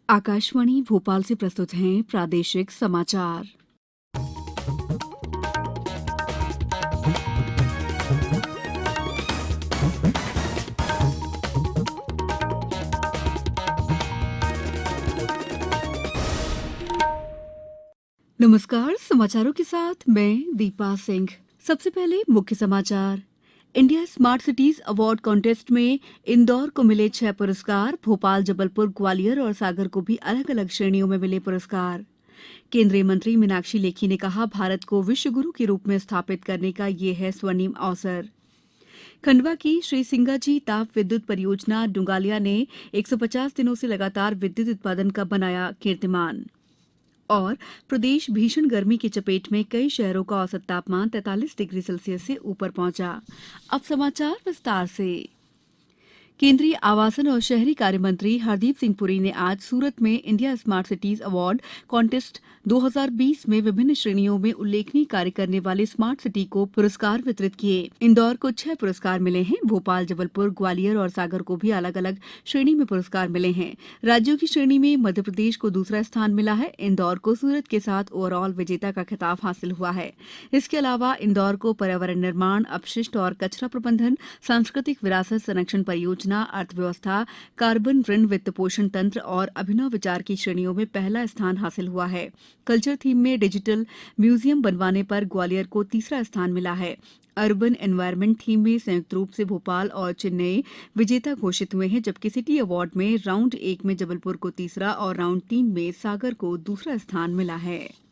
आकाशवाणी भोपाल से प्रस्तुत हैं प्रादेशिक समाचार। नमस्कार, समाचारों के साथ मैं दीपा सिंह। सबसे पहले मुख्य समाचार। India smart cities award contest में इंदौर को मिले 6 पुरस्कार। भोपाल, जबलपुर, ग्वालियर और सागर को भी अलग अलग श्रेणियों में मिले पुरस्कार। केंद्रीय मंत्री मीनाक्षी लेखी ने कहा, भारत को विश्व गुरु के रूप में स्थापित करने का ये है स्वर्णिम अवसर। खंडवा की श्री सिंगाजी ताप विद्युत परियोजना डुंगालिया ने 150 दिनों से लगातार विद्युत उत्पादन का बनाया कीर्तिमान। और प्रदेश भीषण गर्मी की चपेट में, कई शहरों का औसत तापमान 43 डिग्री सेल्सियस से ऊपर पहुंचा। अब समाचार विस्तार से। केंद्रीय आवासन और शहरी कार्य मंत्री हरदीप सिंह पुरी ने आज सूरत में India smart cities award contest 2020 में विभिन्न श्रेणियों में उल्लेखनीय कार्य करने वाले स्मार्ट सिटी को पुरस्कार वितरित किए। इंदौर को 6 पुरस्कार मिले हैं। भोपाल, जबलपुर, ग्वालियर और सागर को भी अलग अलग श्रेणी में पुरस्कार मिले हैं। राज्यों की श्रेणी में मध्य प्रदेश को दूसरा स्थान मिला है। इंदौर को सूरत के साथ ओवरऑल विजेता का खिताब हासिल हुआ है। इसके अलावा इंदौर को पर्यावरण निर्माण, अपशिष्ट और कचरा प्रबंधन, सांस्कृतिक विरासत संरक्षण परियोजना, अर्थव्यवस्था, कार्बन ऋण वित्त पोषण तंत्र और अभिनव विचार की श्रेणियों में पहला स्थान हासिल हुआ है। कल्चर थीम में डिजिटल म्यूजियम बनवाने पर ग्वालियर को तीसरा स्थान मिला है। अर्बन एनवायरनमेंट थीम में संयुक्त रूप से भोपाल और चेन्नई विजेता घोषित हुए हैं, जबकि सिटी अवार्ड में राउंड 1 में जबलपुर को तीसरा और राउंड 3 में सागर को दूसरा स्थान मिला है।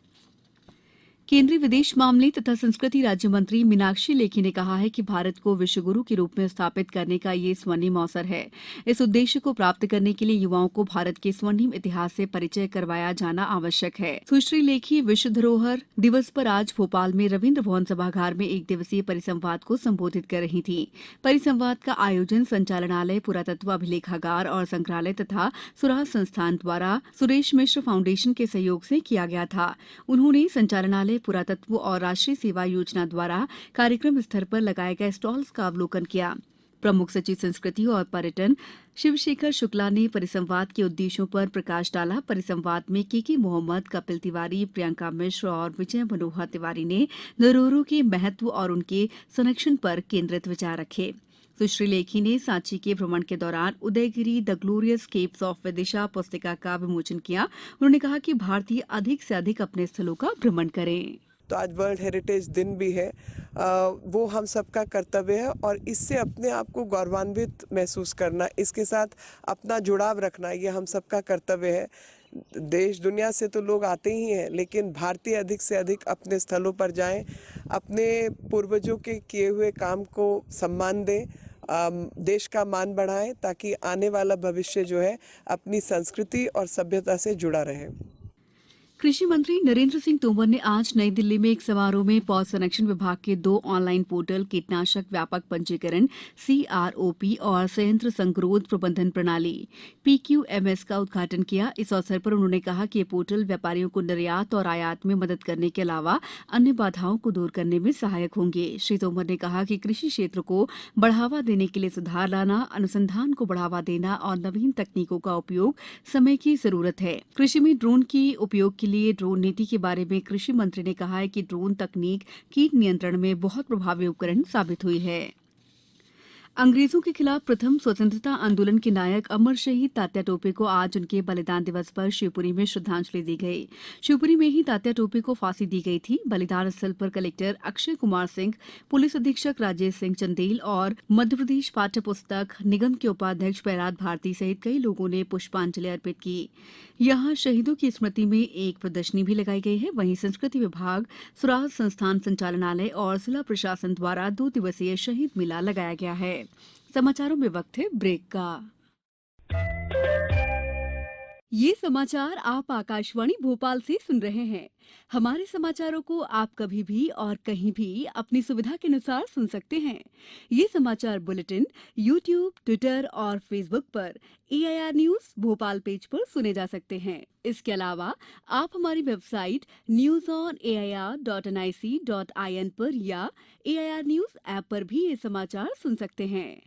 केंद्रीय विदेश मामले तथा संस्कृति राज्य मंत्री मीनाक्षी लेखी ने कहा है कि भारत को विश्व गुरु के रूप में स्थापित करने का ये स्वर्णिम अवसर है। इस उद्देश्य को प्राप्त करने के लिए युवाओं को भारत के स्वर्णिम इतिहास से परिचय करवाया जाना आवश्यक है। सुश्री लेखी विश्व धरोहर दिवस पर आज भोपाल में रविन्द्र भवन सभागार में एक दिवसीय परिसंवाद को संबोधित कर रही थी। परिसंवाद का आयोजन संचालनालय, पुरातत्व अभिलेखागार और संग्रहालय तथा सुराज संस्थान द्वारा सुरेश मिश्र फाउंडेशन के सहयोग से किया गया था। उन्होंने संचालनालय, पुरातत्व और राष्ट्रीय सेवा योजना द्वारा कार्यक्रम स्थल पर लगाए गए स्टॉल्स का अवलोकन किया। प्रमुख सचिव संस्कृति और पर्यटन शिवशेखर शुक्ला ने परिसंवाद के उद्देश्यों पर प्रकाश डाला। परिसंवाद में केके मोहम्मद, कपिल तिवारी, प्रियंका मिश्र और विजय मनोहर तिवारी ने धरोहरों के महत्व और उनके संरक्षण पर केंद्रित विचार रखे। सुश्री लेखी ने सांची के भ्रमण के दौरान Udayagiri the glorious caves of Vidisha पुस्तिका का विमोचन किया। उन्होंने कहा कि भारतीय अधिक से अधिक अपने स्थलों का भ्रमण करें। तो आज वर्ल्ड हेरिटेज दिन भी है, वो हम सबका कर्तव्य है और इससे अपने आप को गौरवान्वित महसूस करना, इसके साथ अपना जुड़ाव रखना, ये हम सबका कर्तव्य है। देश दुनिया से तो लोग आते ही हैं, लेकिन भारतीय अधिक से अधिक अपने स्थलों पर जाएं, अपने पूर्वजों के किए हुए काम को सम्मान दें, देश का मान बढ़ाएं, ताकि आने वाला भविष्य जो है अपनी संस्कृति और सभ्यता से जुड़ा रहे। कृषि मंत्री नरेंद्र सिंह तोमर ने आज नई दिल्ली में एक समारोह में पौध संरक्षण विभाग के 2 ऑनलाइन पोर्टल कीटनाशक व्यापक पंजीकरण CROP और संयंत्र संगरोध प्रबंधन प्रणाली PQMS का उद्घाटन किया। इस अवसर पर उन्होंने कहा कि ये पोर्टल व्यापारियों को निर्यात और आयात में मदद करने के अलावा अन्य बाधाओं को दूर करने में सहायक होंगे। श्री तोमर ने कहा कि कृषि क्षेत्र को बढ़ावा देने के लिए सुधार लाना, अनुसंधान को बढ़ावा देना और नवीन तकनीकों का उपयोग समय की जरूरत है। कृषि में ड्रोन की उपयोग के लिए ड्रोन नीति के बारे में कृषि मंत्री ने कहा है कि ड्रोन तकनीक कीट नियंत्रण में बहुत प्रभावी उपकरण साबित हुई है। अंग्रेजों के खिलाफ प्रथम स्वतंत्रता आंदोलन के नायक अमर शहीद तात्या टोपे को आज उनके बलिदान दिवस पर शिवपुरी में श्रद्धांजलि दी गई। शिवपुरी में ही तात्या टोपे को फांसी दी गई थी। बलिदान स्थल पर कलेक्टर अक्षय कुमार सिंह, पुलिस अधीक्षक राजेश सिंह चंदेल और मध्य प्रदेश पाठ्य पुस्तक निगम के उपाध्यक्ष पैरात भारती सहित कई लोगों ने पुष्पांजलि अर्पित की। यहां शहीदों की स्मृति में एक प्रदर्शनी भी लगाई गई है। वहीं संस्कृति विभाग, सुराज संस्थान संचालनालय और जिला प्रशासन द्वारा 2 दिवसीय शहीद मेला लगाया गया है। समाचारों में वक्त है ब्रेक का। ये समाचार आप आकाशवाणी भोपाल से सुन रहे हैं। हमारे समाचारों को आप कभी भी और कहीं भी अपनी सुविधा के अनुसार सुन सकते हैं। ये समाचार बुलेटिन YouTube, ट्विटर और फेसबुक पर AIR न्यूज भोपाल पेज पर सुने जा सकते हैं। इसके अलावा आप हमारी वेबसाइट newsonair.nic.in पर या AIR न्यूज ऐप पर भी ये समाचार सुन सकते हैं।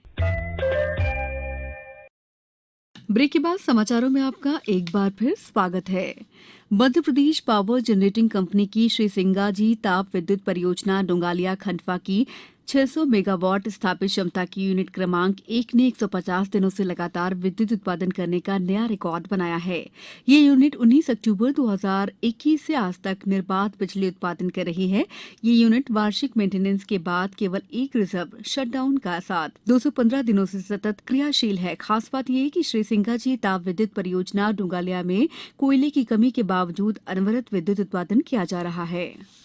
ब्रेक के बाद समाचारों में आपका एक बार फिर स्वागत है। Madhya Pradesh power generating company की श्री सिंगाजी ताप विद्युत परियोजना डोंगालिया खंडवा की 600 मेगावाट स्थापित क्षमता की यूनिट क्रमांक 1 ने 150 दिनों से लगातार विद्युत उत्पादन करने का नया रिकॉर्ड बनाया है। ये यूनिट 19 अक्टूबर 2021 से आज तक निर्बाध बिजली उत्पादन कर रही है। ये यूनिट वार्षिक मेंटेनेंस के बाद केवल एक रिजर्व शटडाउन का साथ 215 दिनों से सतत क्रियाशील है। खास बात यह है कि श्री सिंगाजी ताप विद्युत परियोजना डोंगालिया में कोयले की कमी के बावजूद अनवरत विद्युत उत्पादन किया जा रहा है।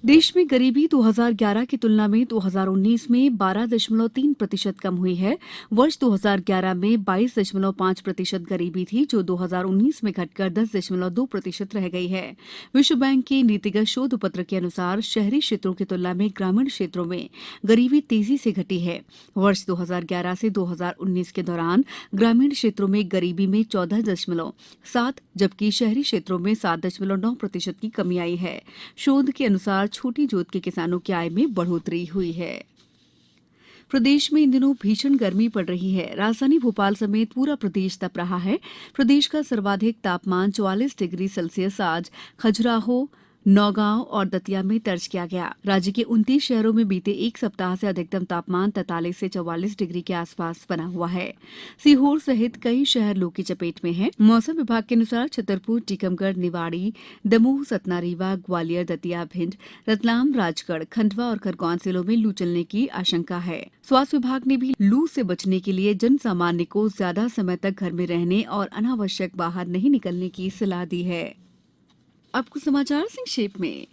देश में गरीबी 2011 की तुलना में 2019 में 12.3% कम हुई है। वर्ष 2011 में 22.5% गरीबी थी, जो 2019 में घटकर 10.2% रह गई है। विश्व बैंक के नीतिगत शोध पत्र के अनुसार शहरी क्षेत्रों की तुलना में ग्रामीण क्षेत्रों में गरीबी तेजी से घटी है। वर्ष 2011 से 2019 के दौरान ग्रामीण क्षेत्रों में गरीबी में 14.7 जबकि शहरी क्षेत्रों में 7.9% की कमी आई है। शोध के अनुसार छोटी जोत के किसानों की आय में बढ़ोतरी हुई है। प्रदेश में इन दिनों भीषण गर्मी पड़ रही है। राजधानी भोपाल समेत पूरा प्रदेश तप रहा है। प्रदेश का सर्वाधिक तापमान 44 डिग्री सेल्सियस आज खजुराहो, नौगांव और दतिया में दर्ज किया गया। राज्य के 29 शहरों में बीते एक सप्ताह से अधिकतम तापमान 43 से 44 डिग्री के आसपास बना हुआ है। सीहोर सहित कई शहर लू की चपेट में हैं। मौसम विभाग के अनुसार छतरपुर, टीकमगढ़, निवाड़ी, दमोह, सतना, रीवा, ग्वालियर, दतिया, भिंड, रतलाम, राजगढ़, खंडवा और खरगोन जिलों में लू चलने की आशंका है। स्वास्थ्य विभाग ने भी लू से बचने के लिए जन सामान्य को ज्यादा समय तक घर में रहने और अनावश्यक बाहर नहीं निकलने की सलाह दी है। अब कुछ समाचार संक्षेप में।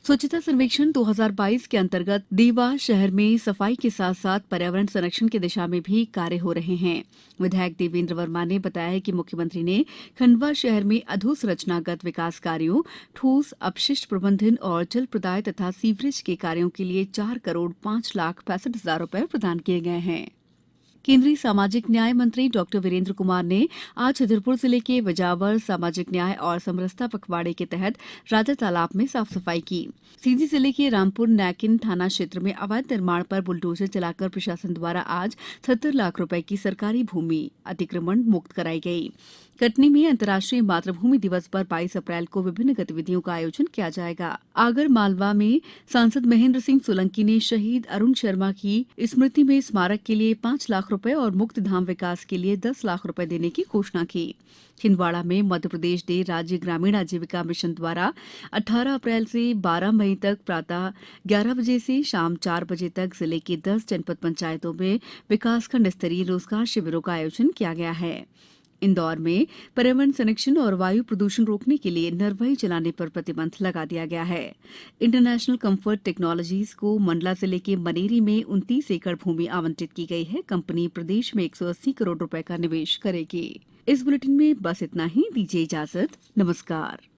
स्वच्छता सर्वेक्षण 2022 के अंतर्गत देवास शहर में सफाई के साथ साथ पर्यावरण संरक्षण की दिशा में भी कार्य हो रहे हैं। विधायक देवेंद्र वर्मा ने बताया कि मुख्यमंत्री ने खंडवा शहर में अधोसंरचनागत विकास कार्यों, ठोस अपशिष्ट प्रबंधन और जल प्रदाय तथा सीवरेज के कार्यों के लिए 4,05,65,000 रुपए प्रदान किए गए हैं। केंद्रीय सामाजिक न्याय मंत्री डॉक्टर वीरेंद्र कुमार ने आज छतरपुर जिले के वजावर सामाजिक न्याय और समरसता पखवाड़े के तहत राजा तालाब में साफ सफाई की। सीधी जिले के रामपुर नैकिन थाना क्षेत्र में अवैध निर्माण पर बुलडोजर चलाकर प्रशासन द्वारा आज 70 लाख रुपए की सरकारी भूमि अतिक्रमण मुक्त कराई गई। कटनी में अंतर्राष्ट्रीय मातृभूमि दिवस पर 22 अप्रैल को विभिन्न गतिविधियों का आयोजन किया जाएगा। आगर मालवा में सांसद महेंद्र सिंह सोलंकी ने शहीद अरुण शर्मा की स्मृति में स्मारक के लिए 5 लाख रुपए और मुक्त धाम विकास के लिए 10 लाख रुपए देने की घोषणा की। छिंदवाड़ा में मध्य प्रदेश डे राज्य ग्रामीण आजीविका मिशन द्वारा 18 अप्रैल से 12 मई तक प्रातः 11 बजे से शाम 4 बजे तक जिले की 10 जनपद पंचायतों में विकासखंड स्तरीय रोजगार शिविरों का आयोजन किया गया है। इंदौर में पर्यावरण संरक्षण और वायु प्रदूषण रोकने के लिए नरवई चलाने पर प्रतिबंध लगा दिया गया है। इंटरनेशनल कंफर्ट टेक्नोलॉजीज को मंडला जिले के मनेरी में 29 एकड़ भूमि आवंटित की गई है। कंपनी प्रदेश में 180 करोड़ रुपए का निवेश करेगी। इस बुलेटिन में बस इतना ही। दीजिए इजाजत। नमस्कार।